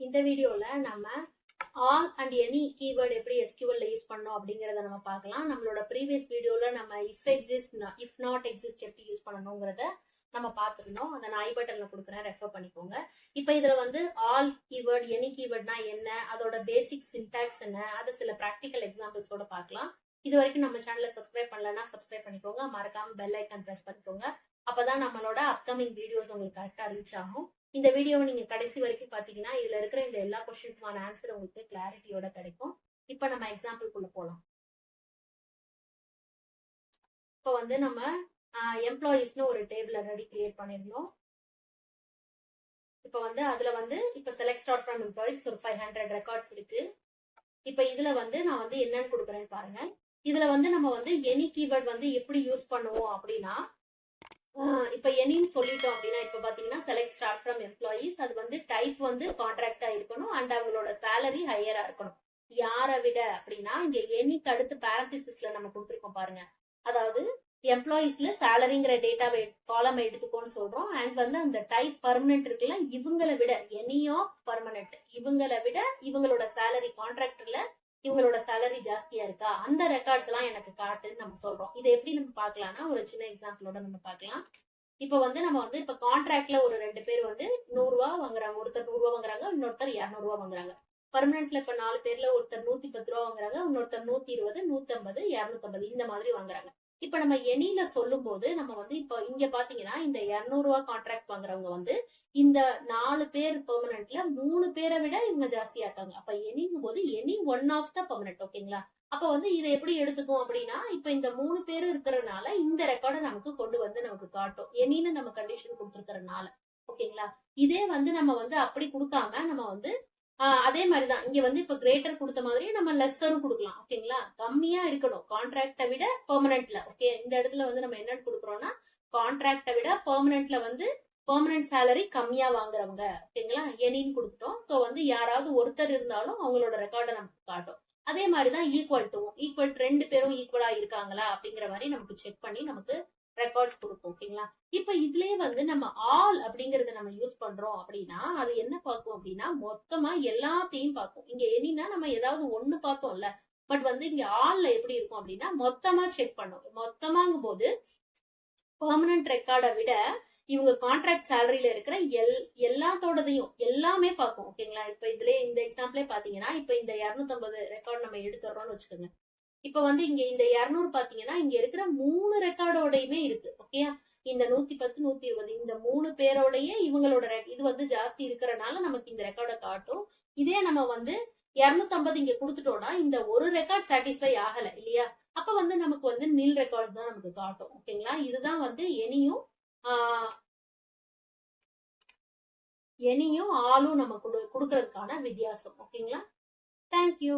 இந்த வீடியோல நம்ம all and any keyword எப்படி SQL ல யூஸ் பண்ணோம் அப்படிங்கறத நம்ம பார்க்கலாம். நம்மளோட ப்ரீவியஸ் வீடியோல நம்ம if exist if not exist எப்படி யூஸ் பண்ணணும்ங்கறத நம்ம பார்த்திருந்தோம். அத நான் ஐ பட்டன்ல கொடுக்கிறேன், ரெஃபர் பண்ணிக்கோங்க. இப்போ இதுல வந்து all keyword any keywordனா என்ன, அதோட பேசிக் சின்டாக்ஸ் என்ன, அது சில பிராக்டிகல் எக்ஸாம்பிள்ஸோட பார்க்கலாம். இது வரைக்கும் நம்ம சேனலை சப்ஸ்கிரைப் பண்ணலன்னா சப்ஸ்கிரைப் பண்ணிக்கோங்க, மறக்காம பெல் ஐக்கான் பிரஸ் பண்ணிக்கோங்க. அப்பதான் நம்மளோட அப்கமிங் வீடியோஸ் உங்களுக்கு கரெக்டா ரீச் ஆகும். இந்த வீடியோவை நீங்க கடைசி வரைக்கும் பாத்தீங்கன்னா இதுல இருக்கிற இந்த எல்லா क्वेश्चनக்குமான ஆன்சர் உங்களுக்கு கிளாரிட்டியோட கிடைக்கும். இப்போ நம்ம எக்ஸாம்பிள்குள்ள போலாம். இப்போ வந்து நம்ம எம்ப்ளாயீஸ்னு ஒரு டேபிள் ஆல்ரெடி கிரியேட் பண்ணிருந்தோம். இப்போ வந்து அதுல வந்து இப்போ செலக்ட் ஸ்டார்ட் ஃப்ரம் எம்ப்ளாயீஸ் ஒரு 500 ரெக்கார்ட்ஸ் இருக்கு. இப்போ இதுல வந்து நான் வந்து என்னன்னு கொடுக்குறேன்னு பாருங்க. இதுல வந்து நம்ம வந்து எனி கீவேர்ட் வந்து எப்படி யூஸ் பண்ணுவோம் அப்படின்னா, இப்ப எனின்னு சொல்லிட்டோம் அப்படின்னா இப்ப பாத்தீங்கன்னா செலக்ட் ஸ்டார்ட் ஃப்ரம் எம்ப்ளாயீஸ், அது வந்து டைப் வந்து கான்ட்ராக்டா இருக்கணும் அண்ட் அவங்களோட சேலரி ஹையரா இருக்கணும். யாரை விட அப்படின்னா இங்க எனிக்கு அடுத்து பேரந்திசிஸ்ல நம்ம கொடுத்துருக்கோம் பாருங்க. அதாவது எம்ப்ளாயீஸ்ல சேலரிங்கிற டேட்டா காலம் எடுத்துக்கோன்னு சொல்றோம். அண்ட் வந்து அந்த டைப் பர்மனன்ட் இருக்குல்ல, இவங்களை விட எனி ஆஃப் பர்மனன்ட், இவங்களை விட இவங்களோட சேலரி கான்ட்ராக்டர்ல இவங்களோட சேலரி ஜாஸ்தியா இருக்கா, அந்த ரெக்கார்ட்ஸ் எல்லாம் எனக்கு காட்டுன்னு நம்ம சொல்றோம். இதை எப்படி நம்ம பார்க்கலாம்னா ஒரு சின்ன எக்ஸாம்பிளோட நம்ம பார்க்கலாம். இப்ப வந்து நம்ம வந்து இப்ப கான்ட்ராக்ட்ல ஒரு 2 பேர் வந்து 100 ரூபாய் வாங்குறாங்க, ஒருத்தர் 100 ரூபாய் வாங்குறாங்க, இன்னொருத்தர் 200 ரூபாய் வாங்குறாங்க. பர்மனன்ட்ல இப்ப 4 பேர்ல ஒருத்தர் 110 ரூபாய் வாங்குறாங்க, இன்னொருத்தர் 120, 150, 250 இந்த மாதிரி வாங்குறாங்க. இப்ப நம்ம எனில சொல்லும் போது நம்ம வந்து இப்ப இங்க பாத்தீங்கன்னா இந்த 200 ரூபாய் கான்ட்ராக்ட் வாங்குறவங்க வந்து இந்த 4 பேர் பெர்மனன்ட்ல 3 பேரை விட இவங்க ஜாஸ்தியா இருக்காங்க. அப்ப எனிங்கும் போது any one of the permanent. ஓகேங்களா? அப்ப வந்து இதை எப்படி எடுத்துக்கும் அப்படின்னா, இப்ப இந்த 3 பேரும் இருக்கிறதுனால இந்த ரெக்கார்டை நமக்கு கொண்டு வந்து நமக்கு காட்டும், எனின்னு நம்ம கண்டிஷன் கொடுத்துருக்கறதுனால. ஓகேங்களா? இதே வந்து நம்ம வந்து அப்படி கொடுக்காம நம்ம வந்து அதே மாதிரிதான் இங்க வந்து இப்ப கிரேட்டர் கொடுத்த மாதிரி நம்ம லெஸ்ஸரும் கொடுக்கலாம். ஓகேங்களா? கம்மியா இருக்கணும் கான்ட்ராக்டை விட பெர்மனன்ட்ல. ஓகே, இந்த இடத்துல வந்து நம்ம என்னன்னு கொடுக்குறோம்னா கான்ட்ராக்டை விட பெர்மனன்ட்ல வந்து பெர்மனன்ட் சேலரி கம்மியா வாங்குறவங்க. ஓகேங்களா? எனின்னு கொடுத்துட்டோம். சோ வந்து யாராவது ஒருத்தர் இருந்தாலும் அவங்களோட ரெக்கார்டை நமக்கு காட்டும். அதே மாதிரிதான் ஈக்குவல் டு 2 பேரும் ஈக்குவலா இருக்காங்களா அப்படிங்கிற மாதிரி நமக்கு செக் பண்ணி நமக்கு ரெக்கார்ட்ஸ் கொடுக்கும். ஓகேங்களா? இப்ப இதுலயே வந்து நம்ம ஆல் அப்படிங்கறத நம்ம யூஸ் பண்றோம் அப்படின்னா அது என்ன பார்க்கும் அப்படின்னா மொத்தமா எல்லாத்தையும் பார்க்கும். இங்க எனினா நம்ம ஏதாவது ஒண்ணு பார்த்தோம்ல, பட் வந்து இங்க ஆல்ல எப்படி இருக்கும் அப்படின்னா மொத்தமா செக் பண்ணும். மொத்தமாங்கும் போது பெர்மனன்ட் ரெக்கார்டை விட இவங்க கான்ட்ராக்ட் சேலரியில இருக்கிற எல்லாத்தோடதையும் எல்லாமே பார்க்கும். ஓகேங்களா? இப்ப இதுல இந்த எக்ஸாம்பிளே பாத்தீங்கன்னா இப்ப இந்த 250 ரெக்கார்ட் நம்ம எடுத்துறோம்னு வச்சுக்கோங்க. இப்ப வந்து இங்க இந்த 200 பாத்தீங்கன்னா இங்க இருக்கிற 3 ரெக்கார்டோடையுமே இருக்கு. ஓகே, இந்த 110, 120 இந்த 3 பேரோடய இவங்களோட இது வந்து ஜாஸ்தி இருக்கிறனால நமக்கு இந்த ரெக்கார்டை காட்டும். இதே நம்ம வந்து 250 இங்க கொடுத்துட்டோம்னா இந்த ஒரு ரெக்கார்ட் சாட்டிஸ்ஃபை ஆகல இல்லையா, அப்ப வந்து நமக்கு வந்து நில் ரெக்கார்ட் தான் நமக்கு காட்டும். ஓகேங்களா? இதுதான் வந்து எனியும் ஆலும் நம்ம கொடுக்கறதுக்கான வித்தியாசம். ஓகேங்களா? தேங்க்யூ.